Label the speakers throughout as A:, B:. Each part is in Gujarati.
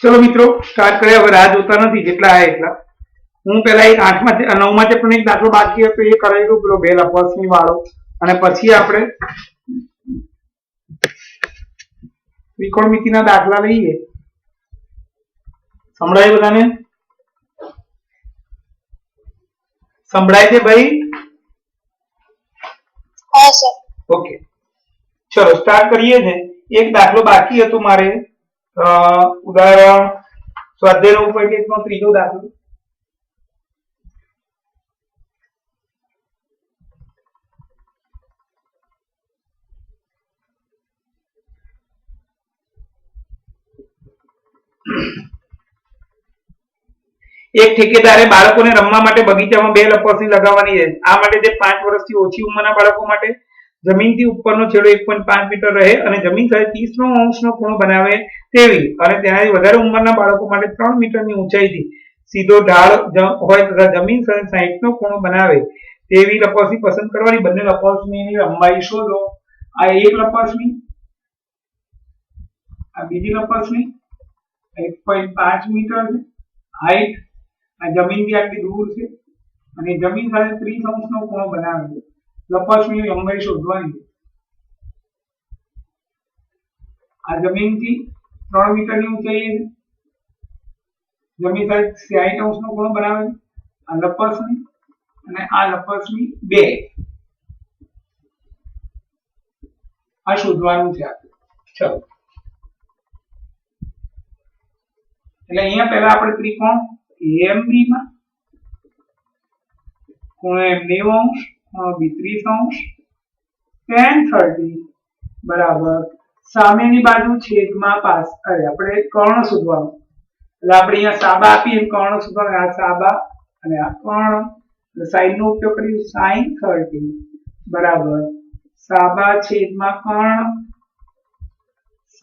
A: चलो मित्रों स्टार्ट करें। હવે રાહ જોતા નથી જેટલા આયા એટલા હું પહેલા એક 8 માં 9 માં ચેપ્ટરનો એક દાખલો બાકી હતો એ કરાવી દઉં પેલો બેલ અપવર્સની વાળો અને પછી આપણે ત્રિકોણમિતિના દાખલા લઈએ। સંભળાય બધાને? સંભળાય છે ભાઈ?
B: हाँ सर।
A: ओके चलो स्टार्ट करिए ने। एक दाखलो बाकी હતો મારે उदाहरण स्वाध्याय 9.1 નો ત્રીજો દાખલો। એક ઠેકેદારે બાળકોને રમવા માટે બગીચામાં બેલ અપવર્સની લગાવવાની છે। આ માટે તે 5 વર્ષથી ઓછી ઉંમરના બાળકો માટે જમીનથી ઉપરનો છેડો 1.5 મીટર રહે અને જમીન સાથે 30 અંશનો ખૂણો બનાવે તેવી અને તેનાથી વધારે ઉંમરના બાળકો માટે 3 મીટરની ઊંચાઈથી સીધો ઢાળ હોય તથા જમીન સાથે 60નો ખૂણો બનાવે તેવી લંબચોરસની પસંદ કરવાની। બંને લંબચોરસની લંબાઈ શોધો। આ એક લંબચોરસની, આ બીજી લંબચોરસની 1.5 મીટર છે હાઈટ, આ જમીનથી આટલી દૂર છે અને જમીન સાથે 30 અંશનો ખૂણો બનાવે છે। લંબચોરસની લંબાઈ શોધવાની છે। આ જમીનથી 3 મીટરની ઊંચાઈએ છે, જમીન સાથે 60 અંશનો ખૂણો બનાવે છે। આ લંબચોરસની અને આ લંબચોરસની 2 આ શોધવાનું છે આપણે। ચલો એટલે અહીંયા પહેલા આપણે ત્રિકોણ AMB માં ખૂણો 90 અંશ, ખૂણો B 30 અંશ, tan 30 બરાબર સામેની બાજુ છેદમાં પાસ અરે આપણે કર્ણ શોધવાનું। એટલે આપણે અહીંયા સાબા આપીએ કર્ણ શોધવાનું। આ સાબા અને આ કર્ણ એટલે સાઈન નો ઉપયોગ કરીશું। sin 30 બરાબર સાબા છેદમાં કર્ણ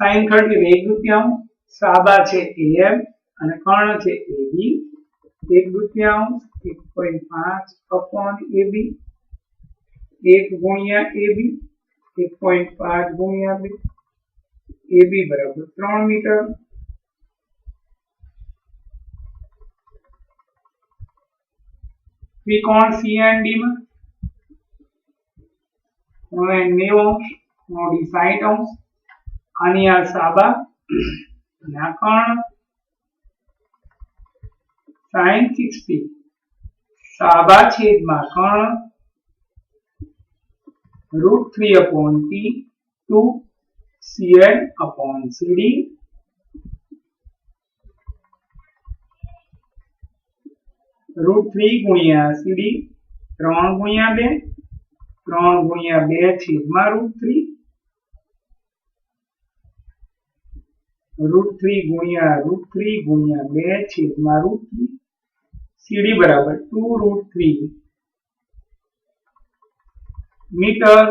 A: sin 30 એટલે 1/2 સાબા છે AM અને કર્ણ છે AB 1/2 1.5 upon AB 1 ગુણ્યા AB 1.5 ગુણ્યા B AB બરાબર 3 મીટર। ત્રિકોણ CND માં ખૂણો 90 અંશ, ખૂણો D 60 અંશ, આની આ સાબા અને આ કર્ણ sin 60 સાબા છેદમાં કર્ણ √3 upon T 2 CN upon CD √3 ગુણ્યા CD 3 ગુણ્યા 2 3 ગુણ્યા 2 છેદમાં √3 √3 ગુણ્યા √3 ગુણ્યા 2 છેદમાં √3 CD બરાબર 2√3 મીટર।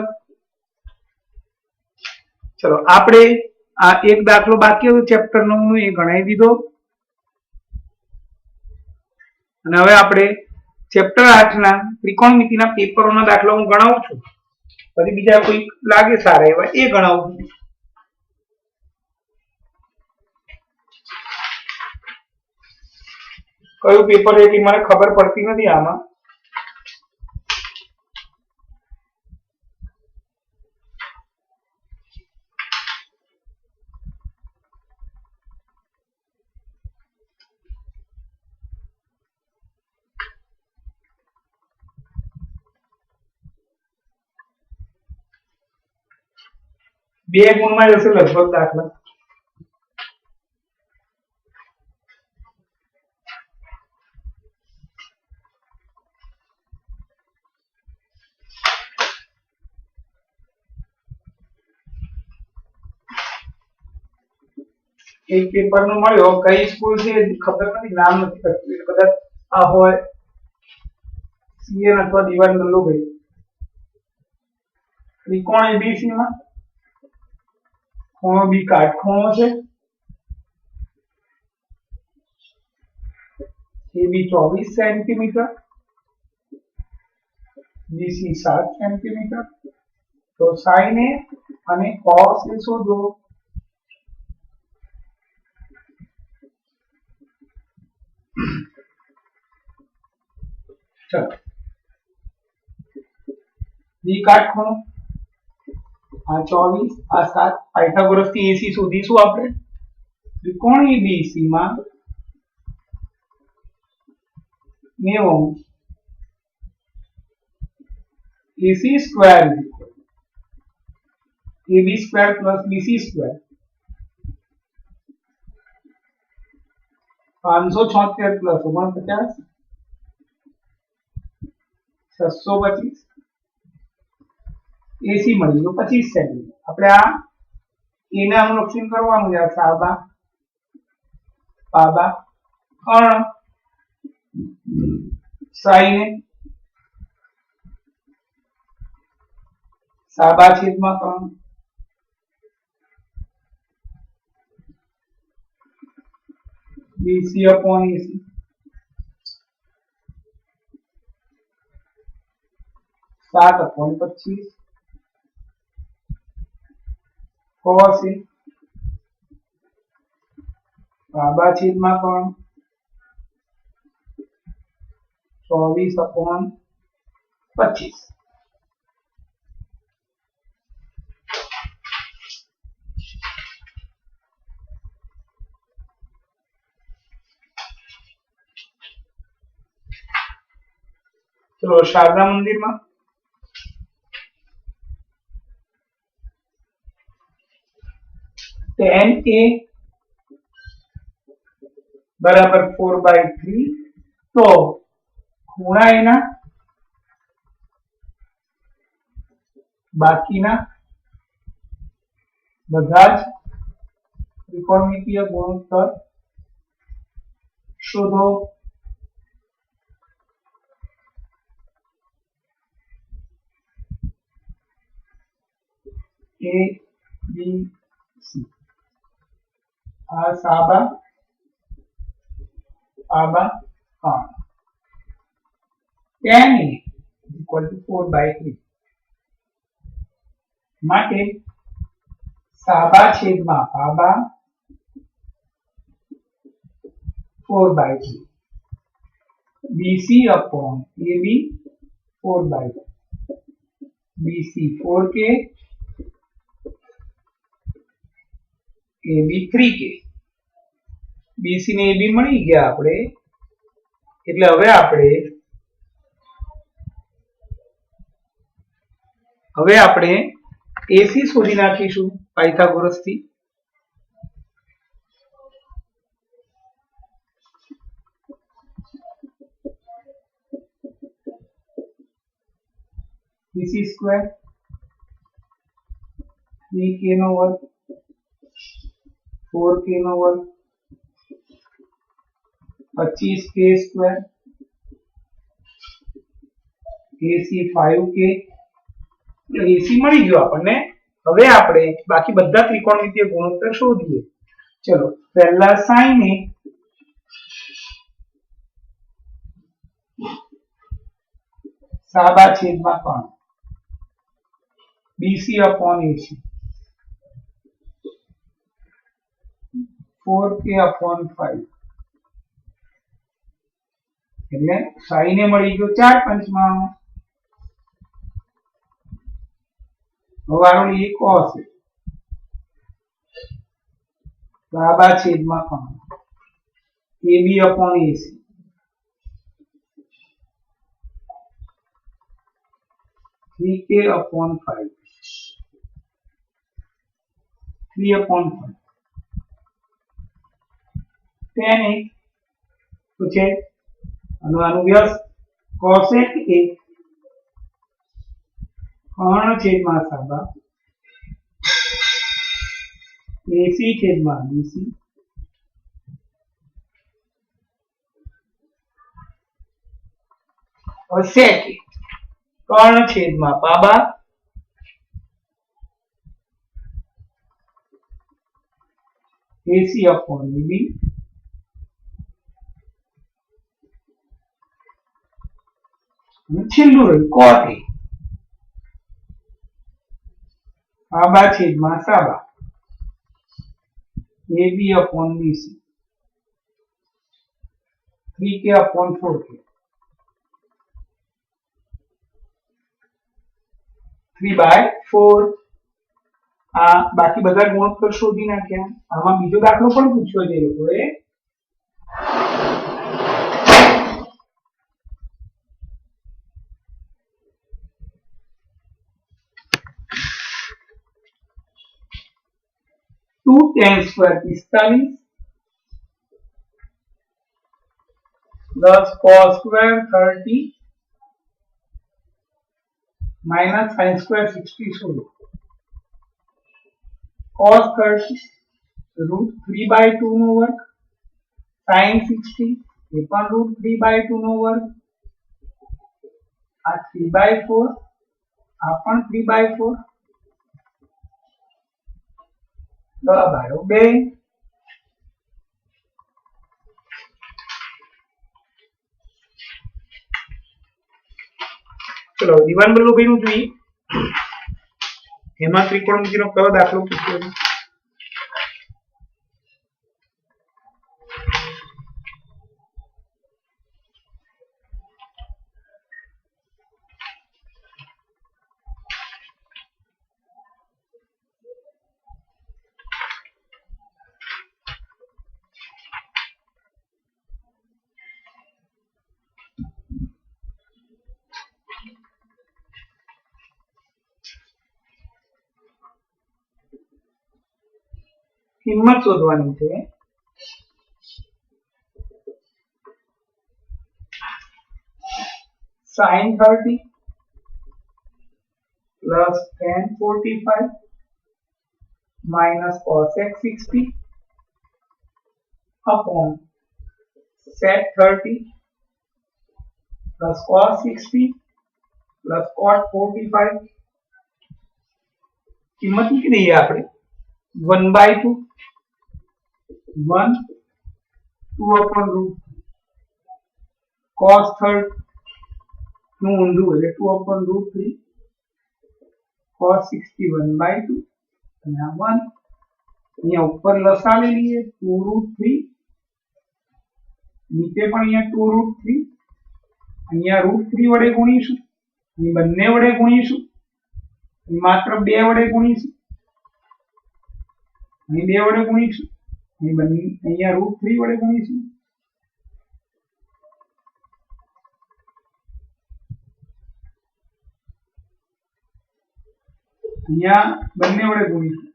A: ચલો આપણે આ એક દાખલો બાકી હતો ચેપ્ટર 9 નો એ ગણાવી દીધો અને હવે આપણે ચેપ્ટર 8 ના ત્રિકોણમિતિના પેપરોના દાખલા હું ગણાવું છું, પછી બીજા કોઈ લાગે સારા એવા એ ગણાવું છું। કયું પેપર છે એ મને ખબર પડતી નથી આમાં। બે ગુણમાં જશે લગભગ દાખલા। એક પેપર નો મળ્યો, કઈ સ્કૂલ છે ખબર નથી, નામ નથી કરતું, કદાચ આ હોય CN અથવા દિવાલ નલ્લુભાઈ। ત્રિકોણ ABC માં ખૂણો B કાટખૂણો છે, AB 24 સેન્ટીમીટર, BC 7 સેન્ટીમીટર। તો sin A અને cos A શોધો। चलो बी काटखूणो आ 24 आ 7 पाइथागोरस थी एसी शोधीशुं आपणे त्रिकोणीय बीसी માં 90 AC square AB square plus BC square 576 plus 49 625 AC મળી ગયો 25 સેન્ટીમીટર આપણે આ એને અનુલક્ષીને કરવાનું છે સાબા પાબા કર્ણ સાઈને સાબા છેદમાં કર્ણ BC upon AC 7 upon 25 cos A Baba छेदમાં Karna 24 upon 25 चलो शारदा मंदिर में tan A बराबर 4/3 तो खूणा एना बाकीना બધા જ ત્રિકોણમિતીય ગુણોત્તર શોધો A B C आ साबा पाबा कर्ण tan A equal to 4/3 માટે સાબા છેદમાં પાબા 4/3 BC upon AB 4/3 BC 4K AB 3K BC ને AB મળી ગયા આપણે એટલે હવે આપણે AC શોધી નાખીશું પાયથાગોરસ થી BC સ્ક્વેર 3K નો વર્ગ 4K નો વર્ગ 25K square AC 5K AC મળી ગયો આપણને હવે આપણે બાકી બધા ત્રિકોણમિતીય ગુણોત્તર શોધીએ ચલો પહેલા sin A સાબા છેદમાં કર્ણ BC upon AC 4K upon 5 એટલે sin ને મળી ગયો 4 પંચમાંનો વાળો એ cos સાબા છેદમાં કર્ણ AB upon AC 3K upon 5 3 upon 5 tan A તો છે આનું વ્યસ્ત cosec A કર્ણ છેદમાં સાબા AC છેદમાં BC और sec कर्ण छेदમાં पाबा AC upon AB છેલ્લું રહ્યું cot A पाबा छेदમાં साबा AB upon BC 3K upon 4K 3/4 આ બાકી બધા ગુણોત્તર શોધી નાખ્યા. આમાં બીજો દાખલો પણ પૂછ્યો છે એ લોકોએ. Two tan square 45 plus cos square 30 minus sin square 60 cos 30 root 3/2 નો વર્ગ sin 60 એ પણ રૂટ 3/2 નો વર્ગ આ 3/4 આ પણ 3/4 જવાબ આવ્યો 2. ચલો દિવાન બલ્લુભાઈ નું જોઈએ. એમાં ત્રિકોણમિતિનો કયો દાખલો પૂછ્યો છે? કિંમત શોધવાની છે. sin 30 plus tan 45 minus cos x 60 upon sec 30 plus cos 60 plus cot 45. કિંમત મૂકી દઈએ આપણે 1/2 1 2 upon root cos 30 નું ઊંધું એટલે 2 upon root 3 cos 60 1/2 અને આ 1 અહીંયા ઉપર લસા લઈ લઈએ 2 root 3 નીચે પણ અહીંયા 2 root 3 અહીંયા root 3 વડે ગુણીશું અહીં બંને વડે ગુણીશું માત્ર 2 વડે ગુણીશું અહીં 2 વડે ગુણીશું અહીં બંને અહીંયા root 3 વડે ગુણીશું અહીંયા બંને વડે ગુણીશું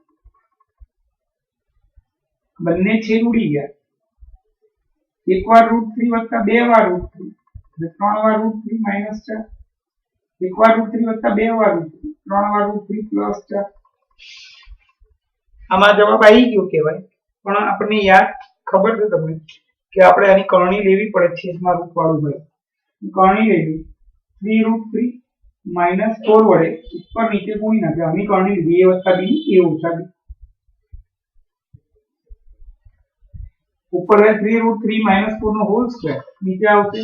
A: બંને છેદ ઉડી ગયા એક વાર √3 વત્તા બે વાર √3 એટલે 3 વાર √3 માઈનસ 4 એક વાર √3 વત્તા બે વાર √3 3 વાર √3 પ્લસ 4 આમાં જવાબ આવી ગયો કહેવાય પણ આપણને યાદ ખબર છે તમને કે આપણે આની કરણી લેવી પડે છેદમાં રૂટ વાળું હોય કરણી લેવી 3 √3 માઈનસ 4 વડે ઉપર નીચે ગુણી નાખે આની કરણી લીધી a વત્તા b a ઓછા b ऊपर है 3 √3 - 4 નો હોલ સ્ક્વેર નીચે આવશે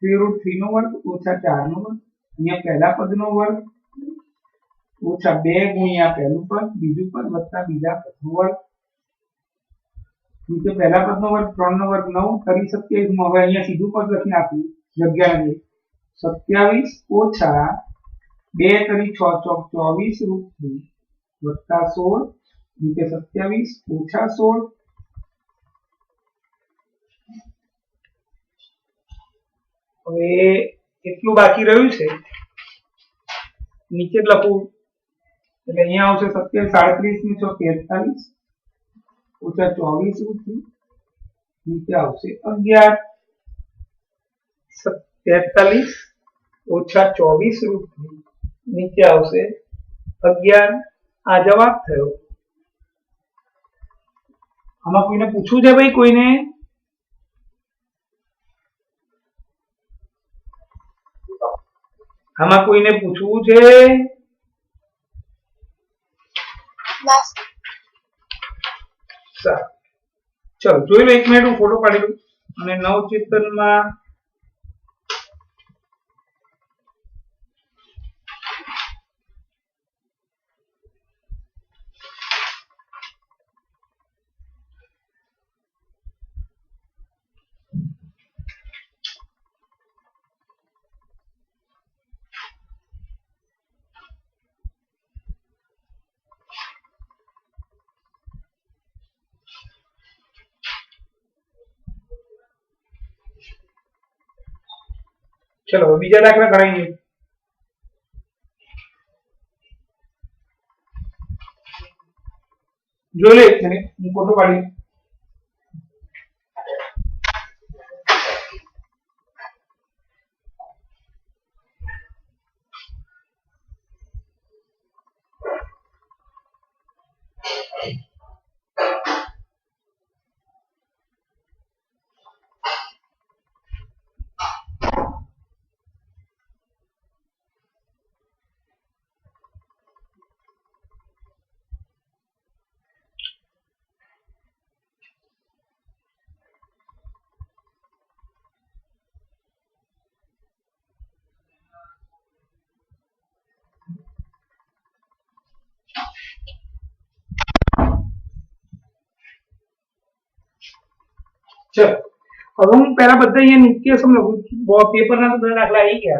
A: 3 √3 નો વર્ગ ઓછા 4 નો વર્ગ અહીંયા પહેલા પદનો વર્ગ ઓછા 2 ગુણ્યા પહેલું પદ બીજું પદ વત્તા બીજા પદનો વર્ગ નીચે પહેલા પદનો વર્ગ 3 નો વર્ગ 9 કરી 27 માં હવે અહીંયા સીધું પદ લખી નાખ્યું જગ્યા નથી 27 ઓછા 2 કરી 6 ચોક 24 √3 વત્તા 16 નીચે 27 ઓછા 16 હવે એટલું બાકી રહ્યું છે નીચે લખું એટલે અહીંયા આવશે 27 37 ની 43 ઓછા 24 √3 નીચે આવશે 11 43 ઓછા 24 √3 નીચે આવશે 11 આ જવાબ થયો આમાં કોઈને પૂછવું છે ભાઈ કોઈને આમાં કોઈને પૂછવું છે ચલો જોઈ લો 1 મિનિટ હું ફોટો પાડી લઉં અને નવચેતનમાં चलो बीजा दाखला गणाઈએ। जो ले एक मिनिट હું ફોટો પાડી। चलो अब हूँ पहला बधा अँ नित्यसम लखू पेपर ना तो बधा दाखला आई गया।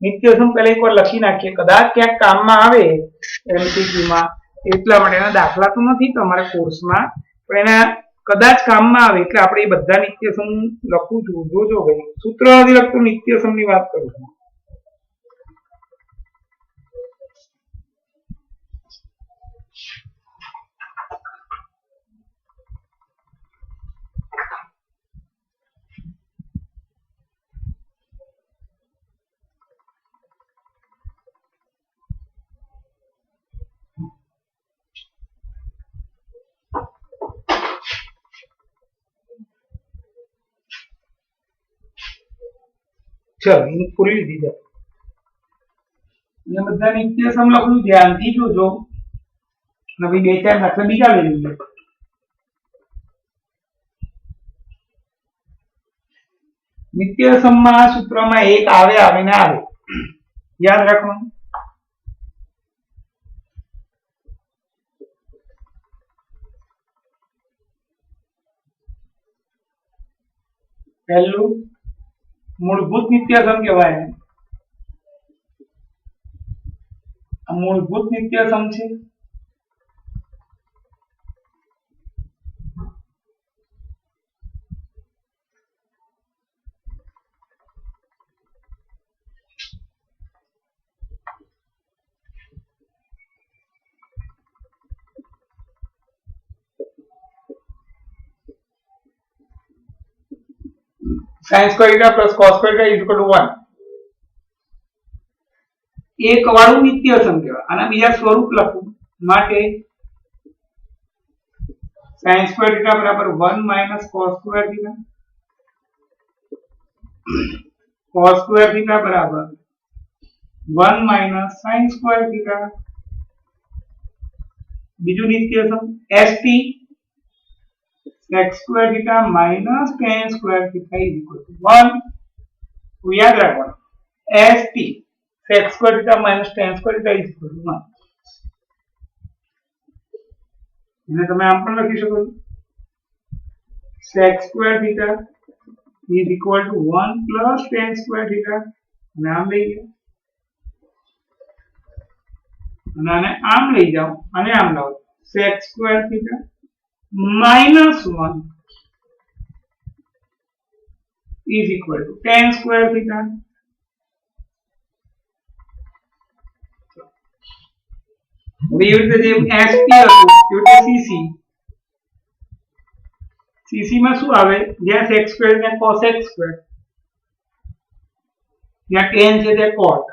A: नित्यसम पहले एक बार लखी नाखीए कदाच क्या काम में आवे एमसीक्यू में એટલા માટે એના દાખલા તો નથી તમારા કોર્સમાં પણ એના કદાચ કામમાં આવે એટલે આપણે એ બધા નિત્યસમ લખું છું જોજો ભાઈ સૂત્ર નથી લખતો નિત્યસમની વાત કરું છું। चलो इन पूरी लीधी जाए बधा नित्यसम लखू ध्यान थी जोजो भाई बे चार दाखला बीजा ले लीजिए। नित्यसम में सूत्र में एक आवे आवे ने आवे याद रखना। पहलू मूलभूत नित्यसम कहवाय मूलभूत नित्यसम छे। sin square theta plus cos square theta is equal to 1 एक वाळું નિત્યસમ કહેવાય। આના બીજા સ્વરૂપ લખું માટે sin square theta બરાબર 1 minus cos square theta cos square theta બરાબર 1 minus sin square theta। બીજું નિત્યસમ st x square theta minus tan square theta is equal to 1 तो याद रखना st x square theta minus tan square theta is equal to 1 એને તમે આમ પણ લખી શકો x square theta is equal to 1 plus tan square theta નામ લઈ ગયો અને આમ લઈ જાઓ અને આમ લાવો x square theta minus 1 is equal to tan square theta। એવી રીતે જે st હતું એટલે cc માં શું આવે જ્યાં x square ને cos x square જ્યાં tan છે તે cot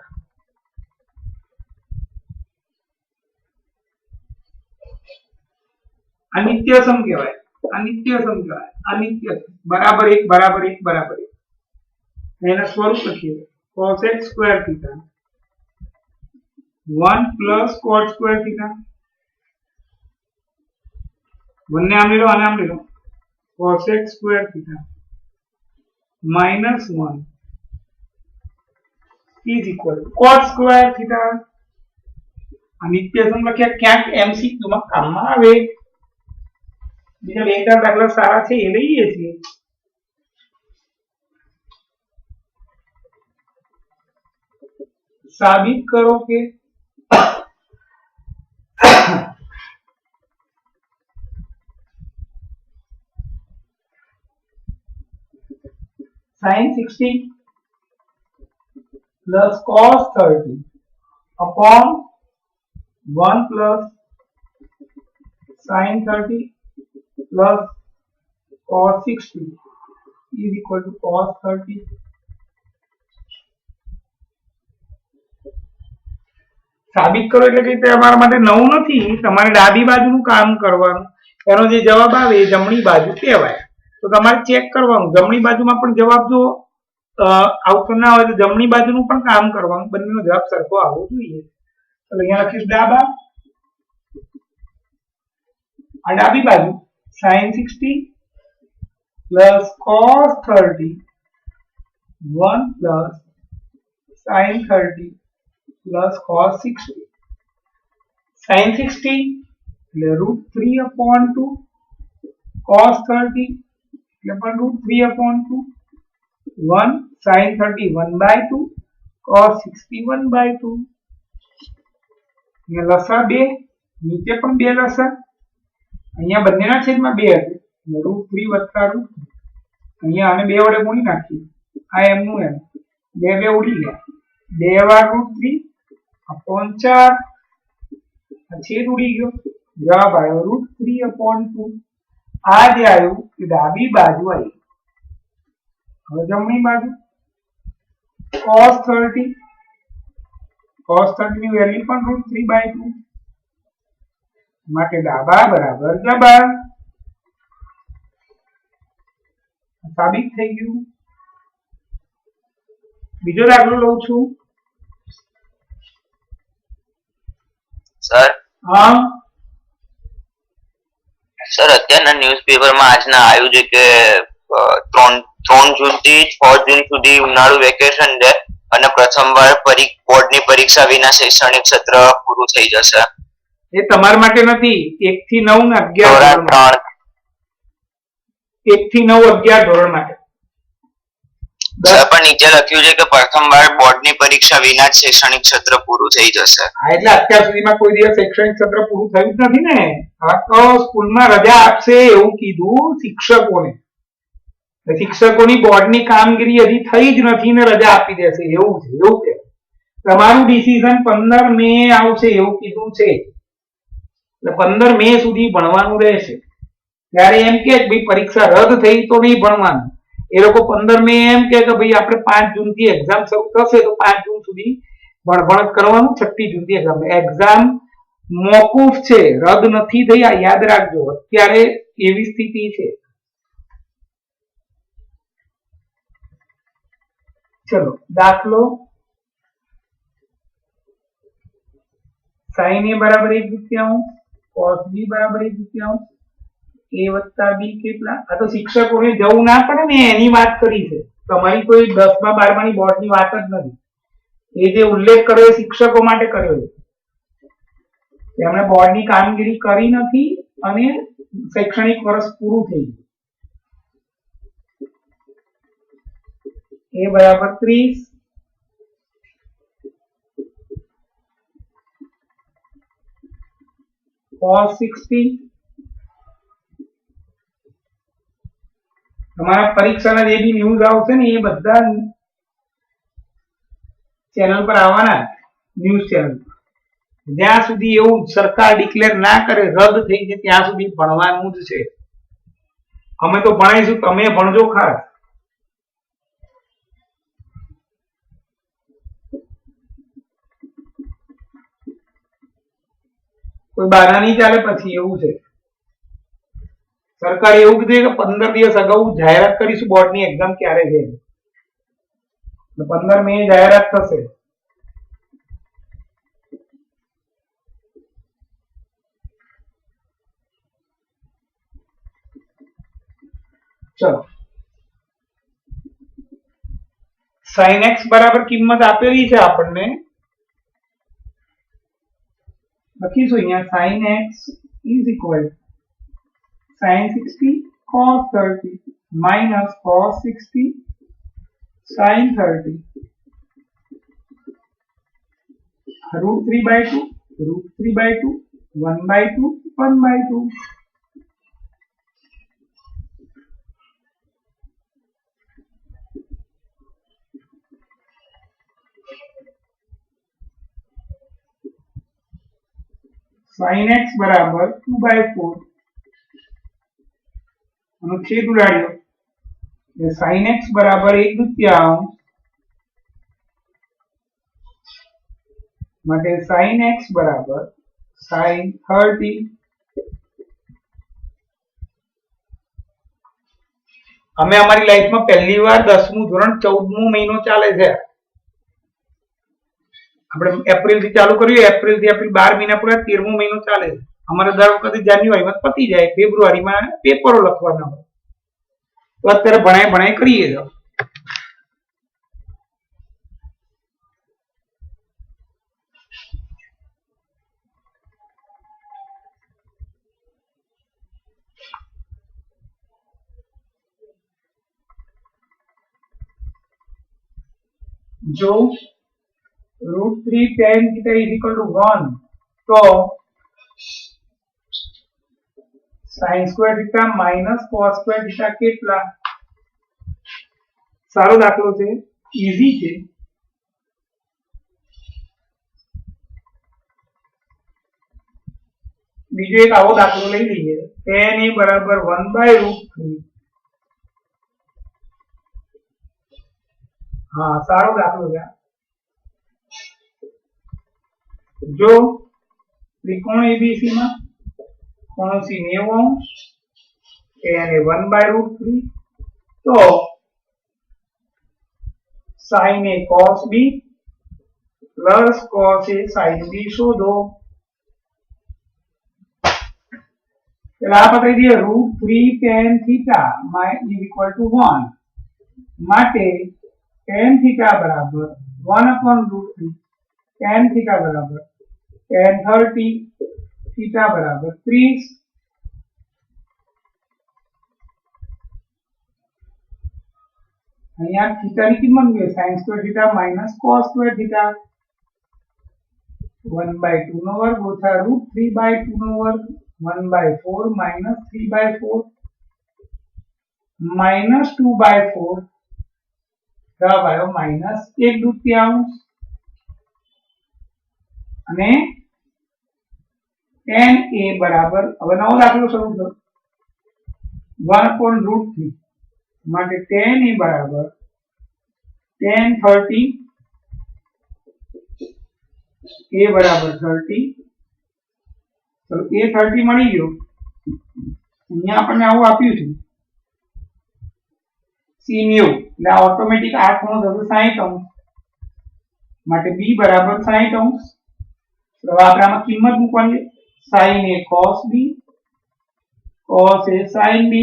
A: अनित्यसम कहवाय अनित्यसम कहवाय अनित्यसम बराबर 1 बराबर 1 बराबर 1 एना स्वरूप लखीए cos x square theta 1 plus cot square theta બંને આમ લો અને આમ લો cos x square theta minus 1 is equal to cot square theta। अनित्यसम लख्या क्यांक एमसीक्यू માં કામમાં આવે બીજા બે ચાર દાખલા સારા છે એ લઈએ છીએ। साबित करो के sin 60 plus cos 30 upon 1 plus sin 30 plus cos 60 is equal to cos 30. સાબિત કરો એટલે કે તમારા માટે નવું નથી, તમારે ડાબી બાજુનું કામ કરવાનું, એનો જે જવાબ આવે એ જમણી બાજુ કહેવાય. તો તમારે ચેક કરવાનું, જમણી બાજુમાં પણ જવાબ જો આવતો ના હોય તો જમણી બાજુનું પણ કામ કરવાનું, બંનેનો જવાબ સરખો આવવો જોઈએ. તો અહીંયા લખીશ ડાબા, આ ડાબી બાજુ sin 60 plus cos 30 1 plus sin 30 plus cos 60. sin 60 એટલે √3 upon 2, cos 30 એટલે પણ √3 upon 2, 1 sin 30 1/2, cos 60 1/2. અહીંયા લસા 2, નીચે પણ 2 લસા, અહીંયા બંનેના છેદમાં 2 હતું એટલે √3 વત્તા √3. અહીંયા આને 2 વડે ગુણી નાખીએ, આ એમનું એમ 2 2 ઉડી ગયા, 2 વાર √3 upon 4, છેદ ઉડી ગયો, જવાબ આવ્યો √3 upon 2. આ જે આવ્યું એ ડાબી બાજુ આવી. હવે જમણી બાજુ cos 30 ની વેલ્યુ પણ √3/2, માટે ડાબા બરાબર જબા. સાબિત થઈ ગયું. બીજો દાખલો લઉં છું.
B: સર
A: હા
B: સર અત્યારના ન્યૂઝપેપરમાં આજના આવ્યું છે કે 3 જૂનથી 6 જૂન સુધી ઉનાળુ વેકેશન છે અને પ્રથમવાર બોર્ડની પરીક્ષા વિના શૈક્ષણિક સત્ર પૂરું થઈ જશે.
A: એ તમારા માટે નથી, 1 થી 9 ને 11
B: ધોરણ 3
A: 1 થી 9 11 ધોરણ માટે.
B: સર પણ નીચે લખ્યું છે કે પ્રથમવાર બોર્ડની પરીક્ષા વિના જ શૈક્ષણિક સત્ર પૂરું થઈ જશે.
A: હા એટલે અત્યાર સુધીમાં કોઈ દિવસ શૈક્ષણિક સત્ર પૂરું થયું જ નથી ને. આ તો સ્કૂલમાં રજા આપશે એવું કીધું શિક્ષકોને. શિક્ષકોની બોર્ડની કામગીરી હજી થઈ જ નથી ને રજા આપી દેશે એવું છે, એવું કે તમારું ડિસિઝન 15 મે આવશે એવું કીધું છે. એટલે 15 મે સુધી ભણવાનું રહેશે. ત્યારે એમ કે ભાઈ પરીક્ષા રદ થઈ તો નહીં ભણવાનું, એ લોકો 15 મે એમ કે ભાઈ આપણે 5 જૂન થી એક્ઝામ શરૂ થશે તો 5 જૂન સુધી ભણભણ કરવાનું, 6 જૂન થી એક્ઝામ મોકૂફ છે, રદ નથી થઈ, આ યાદ રાખજો. અત્યારે એવી સ્થિતિ છે. ચલો દાખલો sin a બરાબર 1/2, cos b બરાબર 1/2, a વત્તા b કેટલા? આ તો શિક્ષકોને જવું ના પડે ને એની વાત કરી છે, તમારી કોઈ 10મા 12માની બોર્ડની વાત જ નથી. એ જે ઉલ્લેખ કર્યો એ શિક્ષકો માટે કર્યો છે. તેમણે બોર્ડની કામગીરી કરી નથી અને શૈક્ષણિક વર્ષ પૂરું થઈ ગયું. a બરાબર 30, cos 60. તમારા પરીક્ષાના જે બી ન્યૂઝ આવશે ને એ બધા ચેનલ પર આવવાના, ન્યૂઝ ચેનલ પર. જ્યાં સુધી એવું સરકાર ડિક્લેર ના કરે રદ થઈ જાય ત્યાં સુધી ભણવાનું જ છે. અમે તો ભણાઈશું, તમે ભણજો ખાસ. કોઈ બહાના નહીં ચાલે પછી, એવું છે. સરકારે એવું કીધું કે 15 દિવસ અગાઉ જાહેરાત કરીશું બોર્ડની એક્ઝામ ક્યારે છે. 15 મે જાહેરાત થશે. ચલો sin x બરાબર કિંમત આપેલી છે આપણને, લખીશું અહીંયા sin x is equal sin 60 cos 30 minus cos 60 sin 30 √3/2 √3/2 1/2 1/2. sin x બરાબર 2/4 આનો છેદ ઉડાડ્યો એટલે sin x બરાબર 1/2 માટે sin x બરાબર sin 30. અમે અમારી લાઈફમાં પહેલી વાર 10મું ધોરણ 14મો મહિનો ચાલે છે. આપણે એપ્રિલ થી ચાલુ કર્યું, એપ્રિલ થી એપ્રિલ 12 મહિના પૂરા 13મો મહિનો ચાલે છે. અમારે દર વખતે જાન્યુઆરીમાં પતી જાય, ફેબ્રુઆરીમાં પેપરો લખવાના હોય. તો અત્યારે ભણાઈ કરીએ છો. જો √3 tan theta is equal to 1 તો sin square theta minus cos square theta કેટલા? સારો દાખલો છે, ઈઝી છે. બીજો એક આવો દાખલો લઈ લઈએ. tan a બરાબર 1/√3. हाँ सारो दाखलो है. जो त्रिकोण एबीसी में कोण सी 90 अंश એને 1/√3 तो sin a cos b plus cos a sin b शोधो. चलो आप बता दिए √3 tan theta is equal to 1 माटे tan थीटा बराबर 1/√3 tan थीटा बराबर tan 30 थीटा बराबर 30. અહીંયા થીટા ની કિંમત શું છે? sin square theta minus cos square theta 1/2 નો વર્ગ ઓછા √3/2 નો વર્ગ 1/4 માઈનસ 3/4 માઈનસ 2/4 જવાબ આવ્યો માઈનસ 1/2 અને tan a બરાબર હવે નવો દાખલો શરૂ કરો 1/√3 માટે tan a બરાબર tan 30 a બરાબર 30. ચલો a 30 મળી ગયો. અહીંયા આપણને આવું આપ્યું છે sin u એટલે ઓટોમેટિક આ ખૂણો થશે 60 અંશ માટે b બરાબર 60 અંશ. તો આપણે આમાં કિંમત મૂકવાની sin a cos b cos a sin b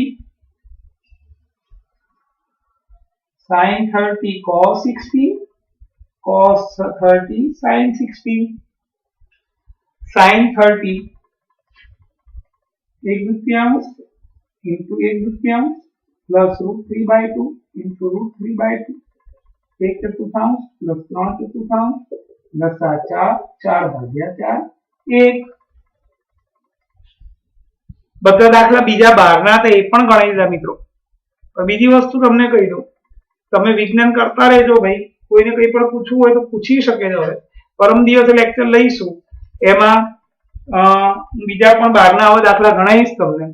A: sin 30 cos 60 cos 30 sin 60 sin 30 1/2 into 1/2 plus √3/2 into √3/2 1/4 plus 3/4 plus 4/4 1. બધા દાખલા બીજા 12 ના હતા એ પણ ગણાવી દીધા મિત્રો. બીજી વસ્તુ તમને કહી દઉં, તમે વિજ્ઞાન કરતા રહેજો ભાઈ. કોઈને કંઈ પણ પૂછવું હોય તો પૂછી શકે છે. હવે પરમ દિવસે લેક્ચર લઈશું એમાં બીજા પણ 12 ના આવા દાખલા ગણાવીશ તમને.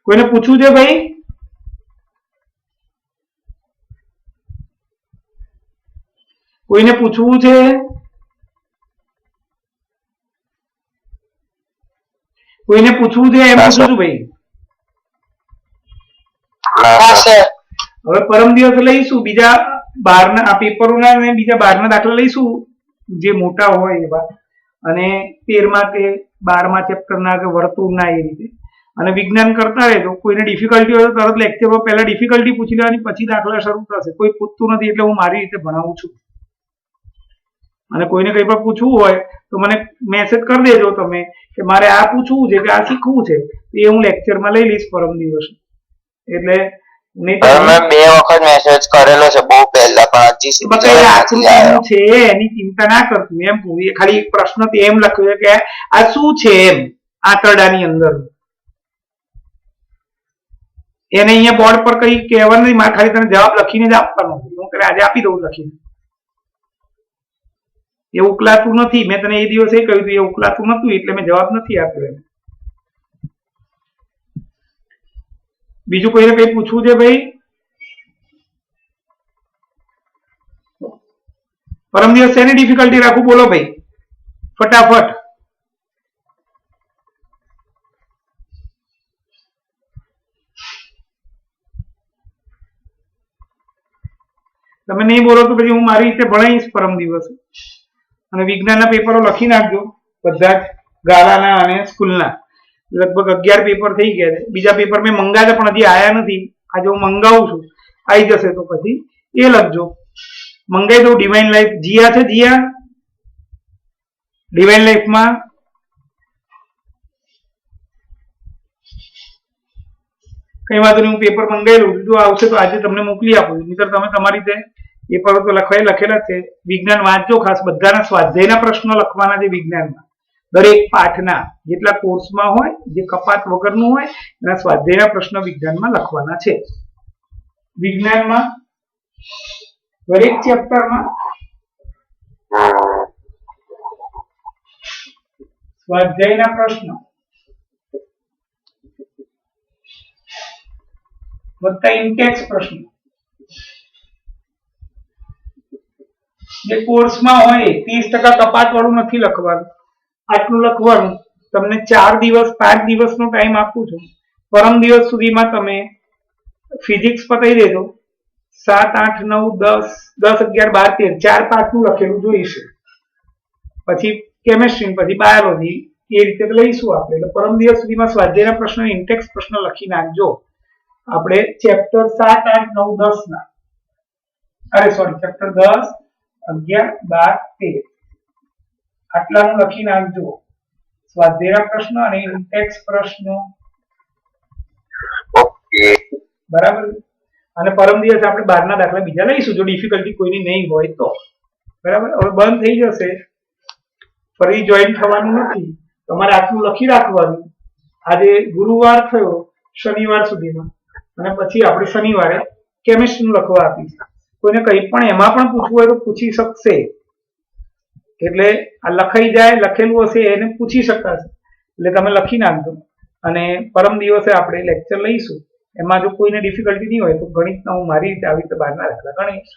A: કોઈને પૂછવું છે ભાઈ? કોઈને પૂછવું છે? કોઈને પૂછવું છે એમ પૂછું છું ભાઈ. હવે પરમ દિવસે લઈશું બીજા 12 ના પેપરોના અને બીજા 12 ના દાખલા લઈશું જે મોટા હોય એવા, અને 13મા કે 12મા ચેપ્ટરના કે વર્તુળના એ રીતે. અને વિજ્ઞાન કરતા રહેજો. કોઈને ડિફિકલ્ટી હોય તો તરત લેક્ચરમાં પહેલા ડિફિકલ્ટી પૂછી લેવાની, પછી દાખલા શરૂ થશે. કોઈ પૂછતું નથી એટલે હું મારી રીતે ભણાવું છું. અને કોઈને કંઈ પણ પૂછવું હોય તો મને મેસેજ કરી દેજો તમે કે મારે આ પૂછવું છે કે આ શીખવું છે, એ હું લેક્ચરમાં લઈ લઈશ પરમ દિવસે. એટલે
B: મેં 2 વખત મેસેજ કરેલો છે બહુ પહેલા, પણ હજી સુધી
A: આકૃતિ છે એની ચિંતા ના કરતું. એમ એ ખાલી એક પ્રશ્ન એમ લખ્યો છે કે આ શું છે એમ આંતરડાની અંદર. એને અહીંયા બોર્ડ પર કઈ કહેવાનું નહીં, મારે ખાલી તને જવાબ લખીને જ આપવાનો. હું તને આજે આપી દઉં લખીને. એ ઉકલાતું નથી. મેં તને એ દિવસે કહ્યું હતું એ ઉકલાતું નતું એટલે મેં જવાબ નથી આપ્યો એને. બીજું કોઈને કઈ પૂછવું છે ભાઈ? પરમ દિવસ શેની ડિફિકલ્ટી રાખું બોલો ભાઈ ફટાફટ. તમે નહીં બોલો તો પછી હું મારી રીતે ભણાવીશ પરમ દિવસે. અને વિજ્ઞાનના પેપરો લખી નાખજો બધા જ, ગાળાના અને સ્કૂલના. લગભગ 11 પેપર થઈ ગયા છે. બીજા પેપર મેં મંગાવ્યા પણ હજી આયા નથી. આજે હું મંગાવું છું, આવી જશે તો પછી એ લખજો. મંગાવી દઉં. ડિવાઇન લાઈફ જીયા છે, જીયા ડિવાઇન લાઈફમાં કઈ વાંધો નહીં, હું પેપર મંગાવી લઉં છું. જો આવશે તો આજે તમને મોકલી આપું છું. નહીતર તમે તમારી રીતે પેપરો તો લખેલા છે. વિજ્ઞાન વાંચજો ખાસ. બધાના સ્વાધ્યાયના પ્રશ્નો લખવાના છે વિજ્ઞાનમાં. દરેક પાઠના જેટલા કોર્સમાં હોય, જે કપાત વગરનું હોય એના સ્વાધ્યાયના પ્રશ્નો વિજ્ઞાનમાં લખવાના છે. વિજ્ઞાનમાં દરેક ચેપ્ટરમાં સ્વાધ્યાયના પ્રશ્નો વત્તા ઇન્ટેક્સ પ્રશ્નો જે કોર્સમાં હોય 30% કપાત વાળું નથી લખવાનું, આટલું લખવાનું. તમને 4 દિવસ 5 દિવસનો ટાઈમ આપું છું. પરમ દિવસ સુધીમાં તમે ફિઝિક્સ પતાવી દેજો. 7, 8, 9, 10, 11, 12, 13 4 પાઠનું લખેલું જોઈશે. પછી કેમેસ્ટ્રી, પછી બાયોલોજી, એ રીતે લઈશું આપણે. એટલે પરમ દિવસ સુધીમાં સ્વાધ્યાયના પ્રશ્નો, ઇન્ટેક્સ પ્રશ્ન લખી નાખજો. આપણે ચેપ્ટર 7, 8, 9, 10 ના, અરે સોરી, ચેપ્ટર 10, 11, 12, 13 આટલાનું લખી નાખજો. સ્વાધ્યાયના પ્રશ્નો અને ઇન્ટેક્સ પ્રશ્નો.
B: ઓકે
A: બરાબર. અને પરમ દિવસે આપણે 12 દાખલા બીજા લઈશું જો ડિફિકલ્ટી કોઈની નહીં હોય તો. બરાબર. હવે બંધ થઈ જશે, ફરી જોઈન થવાનું નથી. તમારે આટલું લખી રાખવાનું. આજે ગુરુવાર થયો, શનિવાર સુધીમાં, અને પછી આપણે શનિવારે કેમિસ્ટ્રીનું લખવા આપીશું. કોઈને કંઈ પણ એમાં પણ પૂછવું હોય તો પૂછી શકશે. એટલે આ લખાઈ જાય, લખેલું હશે એને પૂછી શકાશે. એટલે તમે લખી નાખજો. અને પરમ દિવસે આપણે લેક્ચર લઈશું. એમાં જો કોઈને ડિફિકલ્ટી નહીં હોય તો ગણિતના હું મારી રીતે આવી રીતે 12 દાખલા ગણીશ.